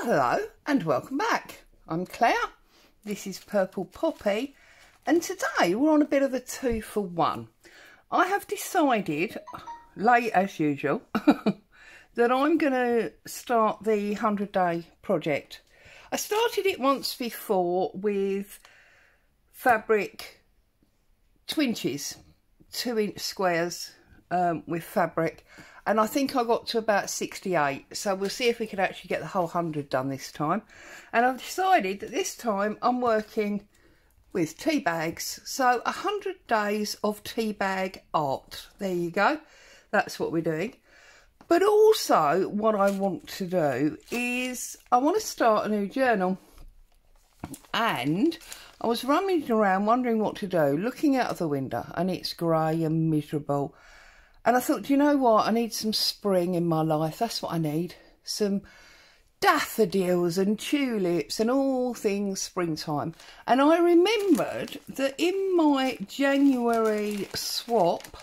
Well, hello and welcome back. I'm Claire, this is Purple Poppy, and today we're on a bit of a 2 for 1. I have decided, late as usual, that I'm going to start the 100-day project. I started it once before with fabric twinches, 2-inch squares with fabric, and I think I got to about 68, so we'll see if we can actually get the whole 100 done this time. And I've decided that this time I'm working with tea bags, so 100 days of tea bag art. There you go, that's what we're doing. But also what I want to do is I want to start a new journal, and I was rummaging around wondering what to do, looking out of the window, and it's grey and miserable. And I thought, do you know what? I need some spring in my life. That's what I need. Some daffodils and tulips and all things springtime. And I remembered that in my January swap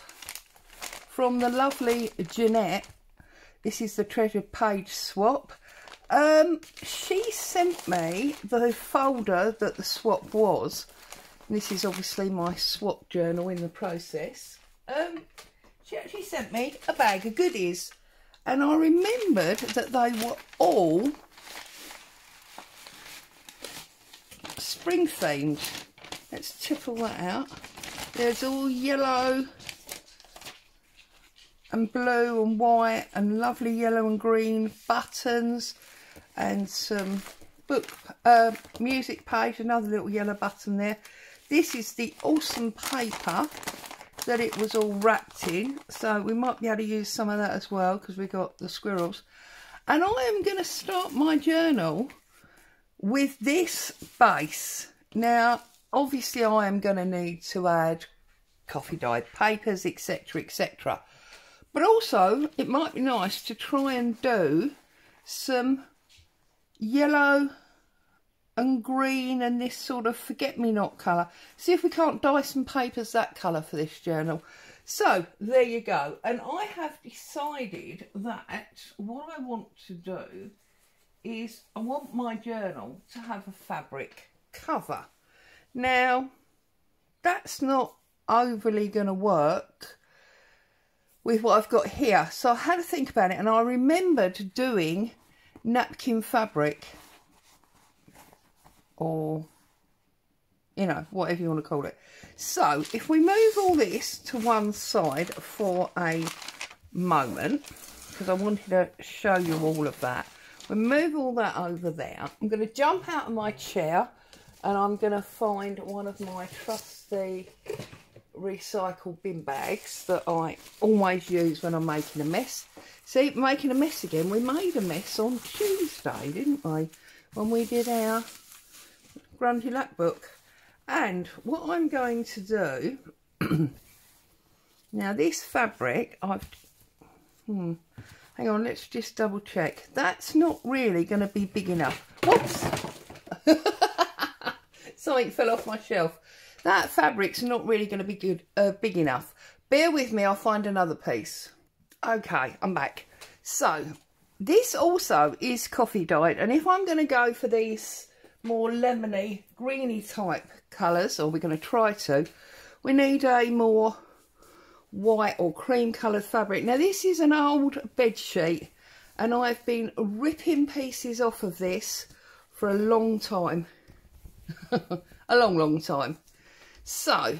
from the lovely Jeanette, this is the Treasured Page swap, she sent me the folder that the swap was. And this is obviously my swap journal in the process. She actually sent me a bag of goodies, and I remembered that they were all spring themed. Let's tip all that out. There's all yellow and blue and white and lovely yellow and green buttons, and some book music page, another little yellow button there. This is the awesome paper that it was all wrapped in, so we might be able to use some of that as well because we've got the squirrels. And I am going to start my journal with this base. Now obviously I am going to need to add coffee dyed papers, etc, etc, but also it might be nice to try and do some yellow and green and this sort of forget-me-not colour. See if we can't dye some papers that colour for this journal. So there you go. And I have decided that what I want to do is I want my journal to have a fabric cover. Now that's not overly going to work with what I've got here, so I had to think about it, and I remembered doing napkin fabric, or, you know, whatever you want to call it. So if we move all this to one side for a moment, because I wanted to show you all of that, we move all that over there. I'm going to jump out of my chair and I'm going to find one of my trusty recycled bin bags that I always use when I'm making a mess. See, making a mess again. We made a mess on Tuesday, didn't we, when we did our Grungy Lack book. And what I'm going to do now, this fabric I've hang on, let's just double check. That's not really going to be big enough. Whoops. Something fell off my shelf. That fabric's not really going to be good big enough. Bear with me, I'll find another piece. Okay, I'm back. So this also is coffee dyed, and if I'm going to go for these more lemony, greeny type colours, or we're going to try to, we need a more white or cream coloured fabric. Now this is an old bed sheet, and I've been ripping pieces off of this for a long time. A long time. So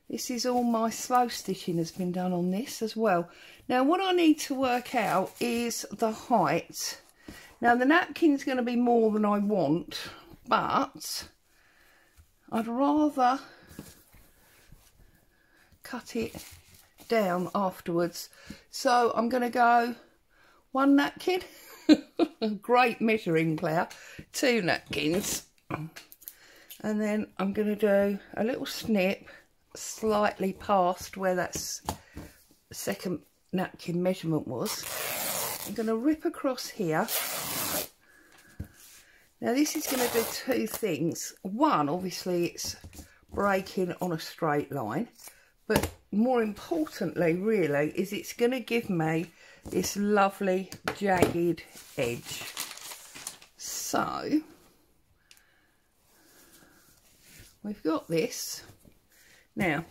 this is all my slow stitching has been done on this as well. Now what I need to work out is the height. Now the napkin's going to be more than I want, but I'd rather cut it down afterwards. So I'm going to go 1 napkin, great measuring, Claire, 2 napkins, and then I'm going to do a little snip slightly past where that second napkin measurement was. I'm going to rip across here. Now this is going to do 2 things. One, obviously it's breaking on a straight line, but more importantly really is it's going to give me this lovely jagged edge. So we've got this. Now,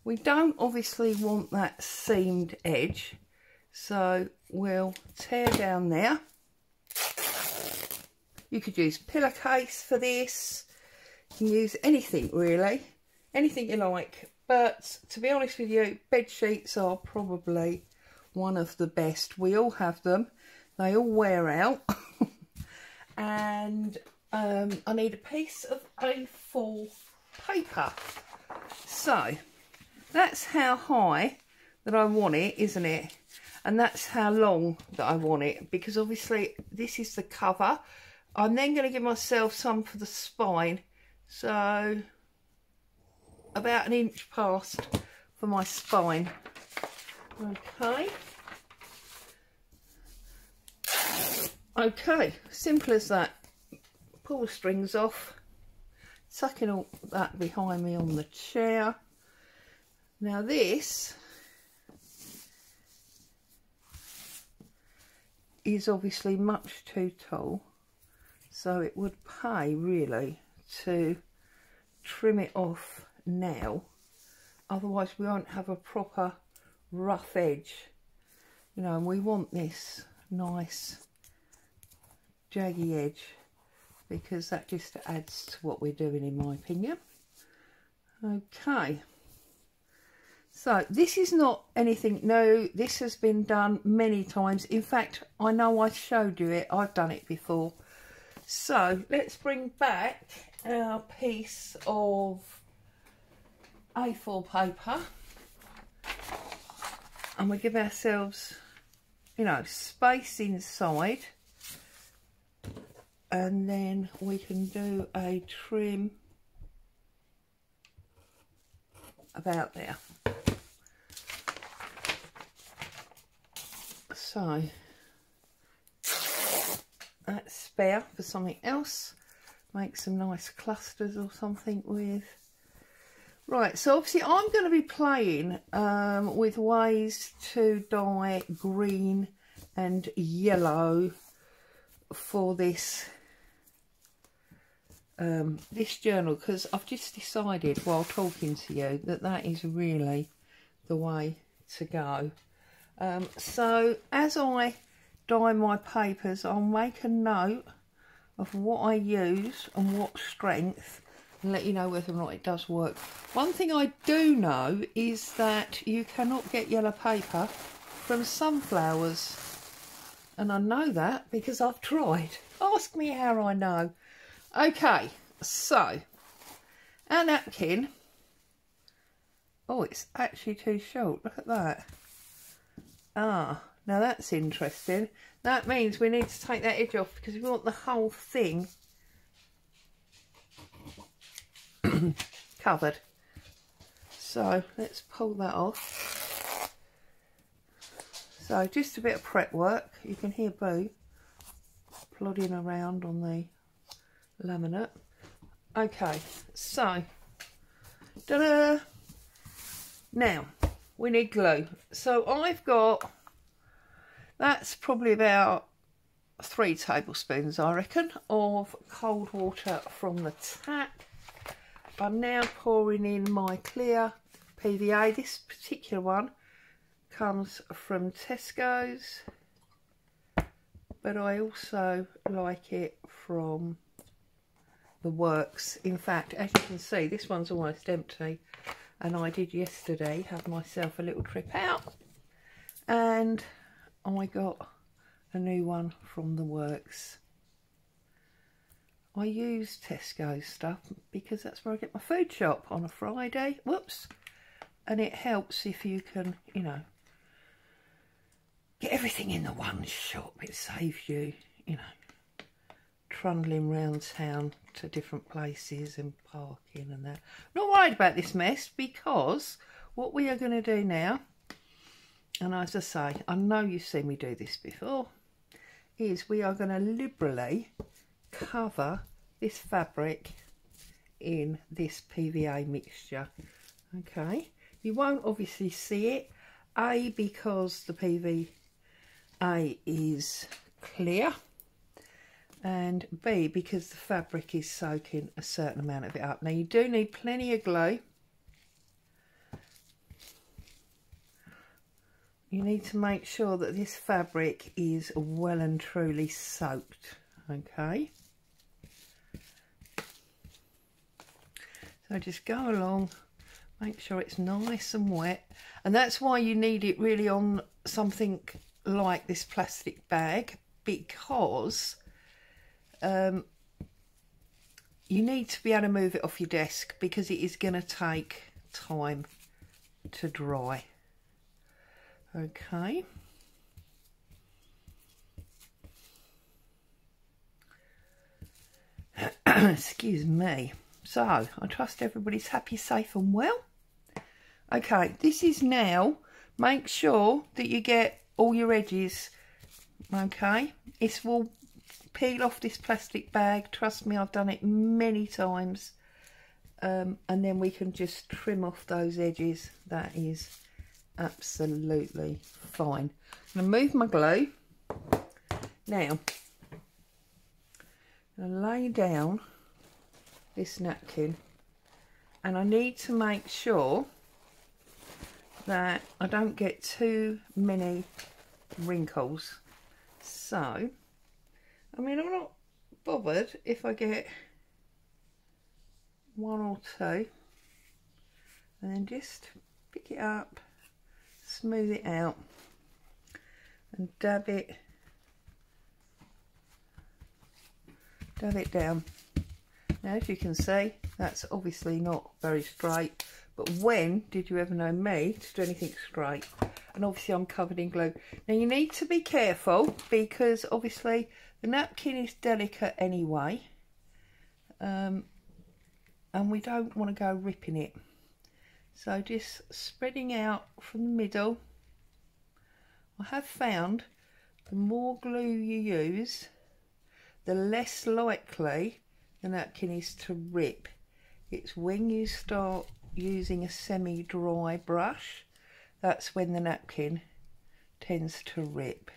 we don't obviously want that seamed edge, so we'll tear down there. You could use pillowcase for this. You can use anything really, anything you like. But to be honest with you, bed sheets are probably one of the best. We all have them. They all wear out. And I need a piece of A4 paper. So that's how high that I want it, isn't it? And that's how long that I want it, because obviously this is the cover. I'm then going to give myself some for the spine, so about 1 inch past for my spine. Okay. Okay, simple as that. Pull the strings off, tucking all that behind me on the chair. Now this is obviously much too tall, so it would pay really to trim it off now, otherwise we won't have a proper rough edge, you know, and we want this nice jaggy edge, because that just adds to what we're doing, in my opinion. Okay, so this is not anything new. This has been done many times. In fact, I know I showed you it. I've done it before. So let's bring back our piece of A4 paper, and we give ourselves, you know, space inside, and then we can do a trim about there. So that's spare for something else. Make some nice clusters or something with. Right, so obviously I'm going to be playing with ways to dye green and yellow for this this journal, because I've just decided while talking to you that that is really the way to go. So as I dye my papers, I'll make a note of what I use and what strength, and let you know whether or not it does work. One thing I do know is that you cannot get yellow paper from sunflowers, and I know that because I've tried. Ask me how I know. Okay, so our napkin, oh, it's actually too short, look at that. Ah, now that's interesting. That means we need to take that edge off, because we want the whole thing covered. So let's pull that off. So just a bit of prep work. You can hear Boo plodding around on the laminate. Okay, so ta-da! Now we need glue. So I've got, that's probably about 3 tablespoons, I reckon, of cold water from the tap. I'm now pouring in my clear PVA. This particular one comes from Tesco's, but I also like it from the Works. In fact, as you can see, this one's almost empty, and I did yesterday have myself a little trip out and I got a new one from the Works. I use Tesco's stuff because that's where I get my food shop on a Friday. Whoops. And it helps if you can, you know, get everything in the one shop. It saves you, you know, trundling round town to different places and parking and that. I'm not worried about this mess, because what we are going to do now, and as I say, I know you've seen me do this before, is we are going to liberally cover this fabric in this PVA mixture. Okay, you won't obviously see it, because the PVA is clear, and B, because the fabric is soaking a certain amount of it up. Now you do need plenty of glue. You need to make sure that this fabric is well and truly soaked, okay? So just go along, make sure it's nice and wet, and that's why you need it really on something like this plastic bag, because you need to be able to move it off your desk, because it is going to take time to dry. Okay. Excuse me. So, I trust everybody's happy, safe and well. Okay, this is now, make sure that you get all your edges, okay? It will peel off this plastic bag. Trust me, I've done it many times. And then we can just trim off those edges. That is absolutely fine. I'm going to move my glue. Now, I'm going to lay down this napkin, and I need to make sure that I don't get too many wrinkles. So, I mean, I'm not bothered if I get one or two, and then just pick it up, smooth it out and dab it down. Now, as you can see, that's obviously not very straight, but when did you ever know me to do anything straight? And obviously I'm covered in glue. Now you need to be careful, because obviously the napkin is delicate anyway, and we don't want to go ripping it. So just spreading out from the middle. I have found the more glue you use, the less likely the napkin is to rip. It's when you start using a semi-dry brush, that's when the napkin tends to rip.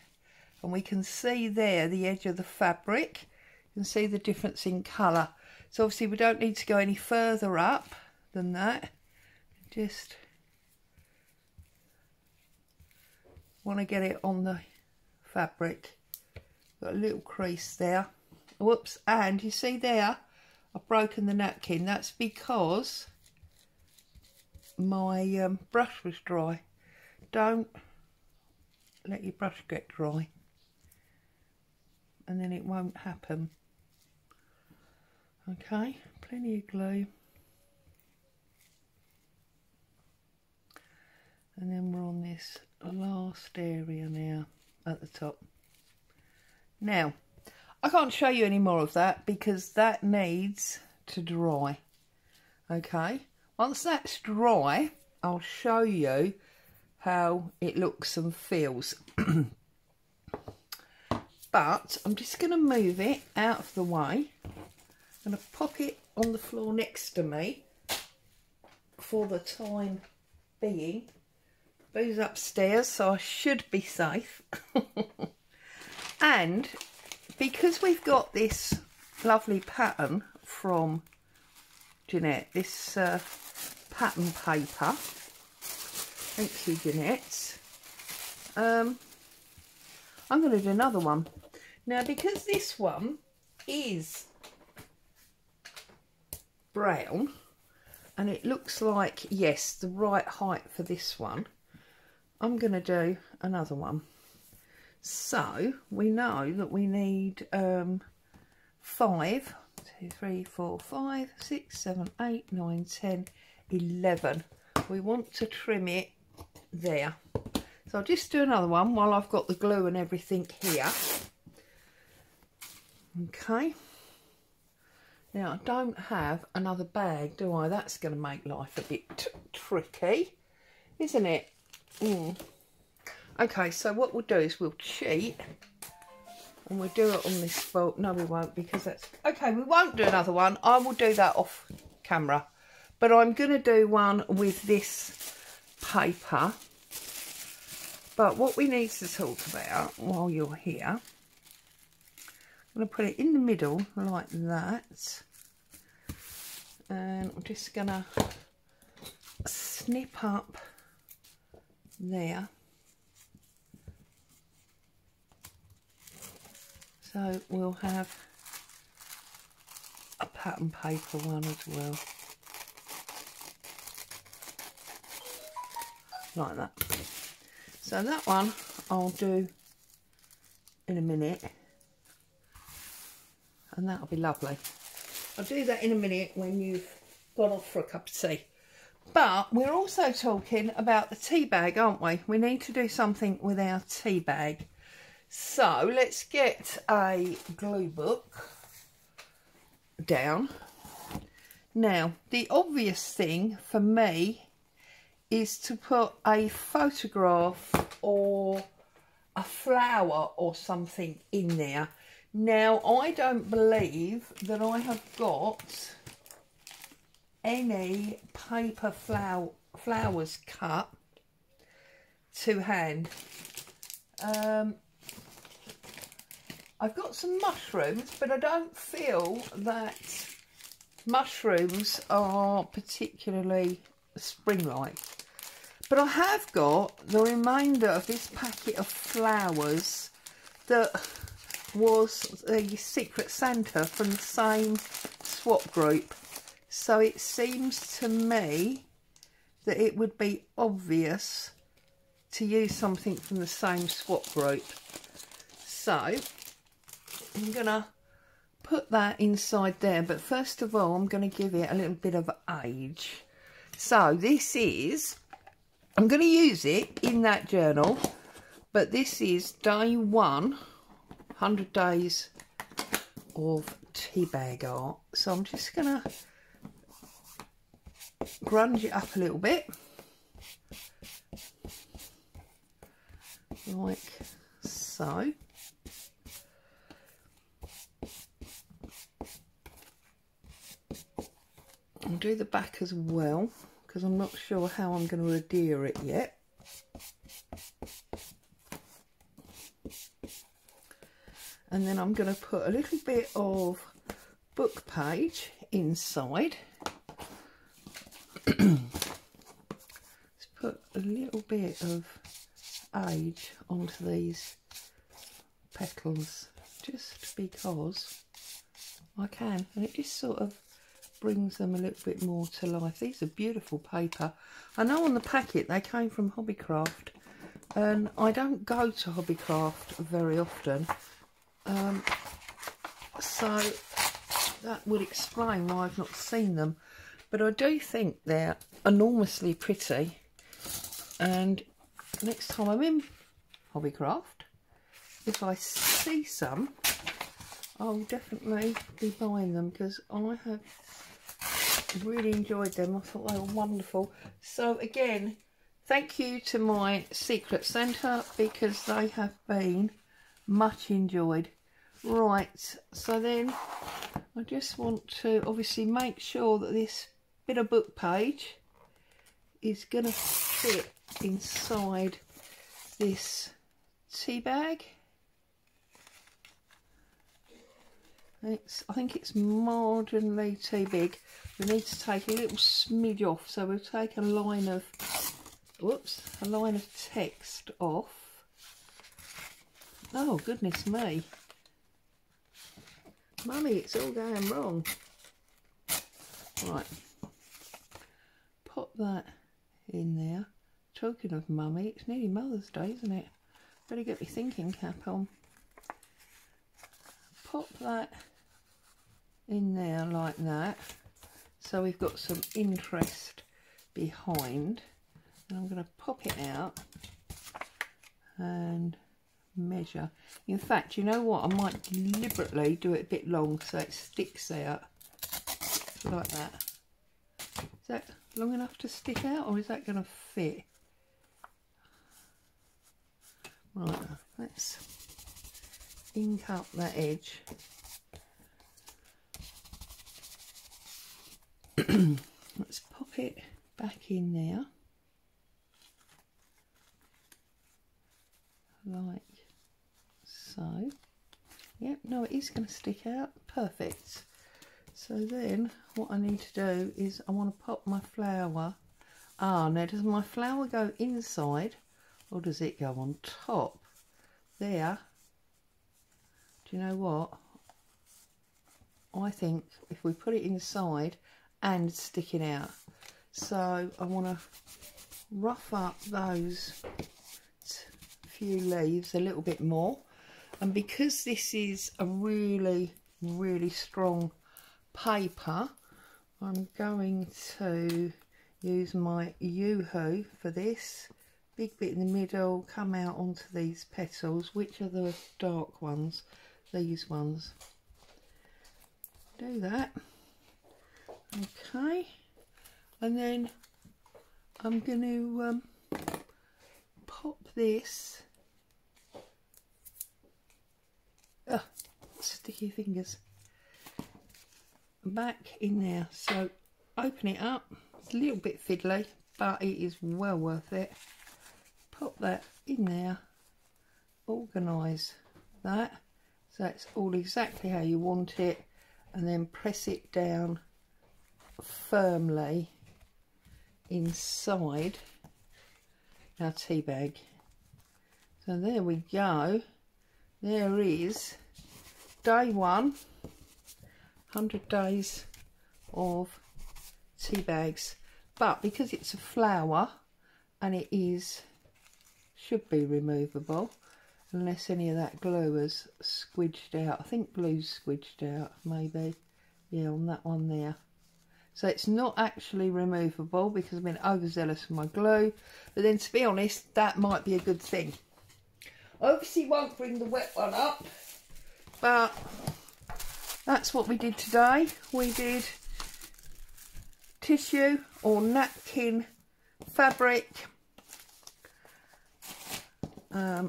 And we can see there the edge of the fabric. You can see the difference in colour. So obviously we don't need to go any further up than that. Just want to get it on the fabric. Got a little crease there. Whoops, and you see there, I've broken the napkin. That's because my brush was dry. Don't let your brush get dry, and then it won't happen. Okay, plenty of glue. And then we're on this last area now at the top. Now, I can't show you any more of that because that needs to dry. Okay, once that's dry, I'll show you how it looks and feels. But I'm just going to move it out of the way. I'm going to pop it on the floor next to me for the time being. Boo's upstairs, so I should be safe. And because we've got this lovely pattern from Jeanette, this pattern paper, thank you Jeanette, I'm going to do another one. Now, because this one is brown and it looks like, yes, the right height for this one, I'm going to do another one. So we know that we need 5, 2, 3, 4, 5, 6, 7, 8, 9, 10, 11. We want to trim it there. So I'll just do another one while I've got the glue and everything here. Okay. Now, I don't have another bag, do I? That's going to make life a bit tricky, isn't it? Okay, so what we'll do is we'll cheat and we'll do it on this fold. No, we won't, because that's... Okay, we won't do another one. I will do that off camera. But I'm going to do one with this paper. But what we need to talk about while you're here, going to put it in the middle like that, and I'm just going to snip up there. So we'll have a pattern paper one as well, like that. So that one I'll do in a minute, and that'll be lovely. I'll do that in a minute when you've gone off for a cup of tea. But we're also talking about the tea bag, aren't we? We need to do something with our tea bag. So let's get a glue book down. Now, the obvious thing for me is to put a photograph or a flower or something in there. Now, I don't believe that I have got any paper flowers cut to hand. I've got some mushrooms, but I don't feel that mushrooms are particularly spring-like. But I have got the remainder of this packet of flowers that was the Secret Santa from the same swap group. So it seems to me that it would be obvious to use something from the same swap group. So I'm going to put that inside there, but first of all I'm going to give it a little bit of age. So this is, I'm going to use it in that journal, but this is day 1, 100 days of tea bag art. So I'm just going to grunge it up a little bit, like so. I'll do the back as well, because I'm not sure how I'm going to adhere it yet. And then I'm going to put a little bit of book page inside. Let's put a little bit of age onto these petals, just because I can, and it just sort of brings them a little bit more to life. These are beautiful paper. I know on the packet they came from Hobbycraft, and I don't go to Hobbycraft very often, so that would explain why I've not seen them. But I do think they're enormously pretty, and next time I'm in Hobbycraft, if I see some, I'll definitely be buying them, because I have really enjoyed them. I thought they were wonderful. So again, thank you to my Secret Santa, because they have been much enjoyed. Right, so then I just want to obviously make sure that this bit of book page is going to fit inside this tea bag. I think it's marginally too big. We need to take a little smidge off, so we'll take a line of, whoops, a line of text off. Oh goodness me, Mummy, it's all going wrong. Right, pop that in there. Talking of Mummy, it's nearly Mother's Day, isn't it? Better get my thinking cap on. Pop that in there like that, so we've got some interest behind. And I'm going to pop it out and measure. In fact, you know what, I might deliberately do it a bit long so it sticks out like that. Is that long enough to stick out, or is that going to fit? Right, let's ink up that edge. Let's pop it back in there like so. Yep, no, it is going to stick out. Perfect. So then what I need to do is I want to pop my flower. Now does my flower go inside or does it go on top? There. Do you know what? I think if we put it inside and sticking out. So I want to rough up those few leaves a little bit more. And because this is a really, really strong paper, I'm going to use my Yoo-hoo for this. Big bit in the middle, come out onto these petals. Which are the dark ones? These ones. Do that. Okay. And then I'm going to pop this. Sticky fingers. Back in there. So open it up. It's a little bit fiddly, but it is well worth it. Pop that in there. Organise that so it's all exactly how you want it, and then press it down firmly inside our tea bag. So there we go. There is day 1, 100 days of tea bags. But because it's a flower and it should be removable unless any of that glue has squidged out. I think glue's squidged out, maybe. Yeah, on that one there. So it's not actually removable because I've been overzealous with my glue. But then, to be honest, that might be a good thing. Obviously won't bring the wet one up, but that's what we did today. We did tissue or napkin fabric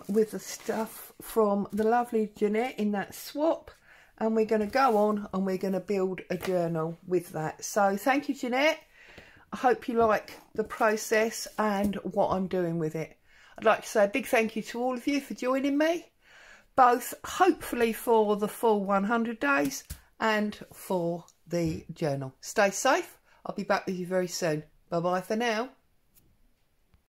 with the stuff from the lovely Jeanette in that swap, and we're going to go on and we're going to build a journal with that. So thank you, Jeanette. I hope you like the process and what I'm doing with it. I'd like to say a big thank you to all of you for joining me, both hopefully for the full 100 days and for the journal. Stay safe. I'll be back with you very soon. Bye bye for now.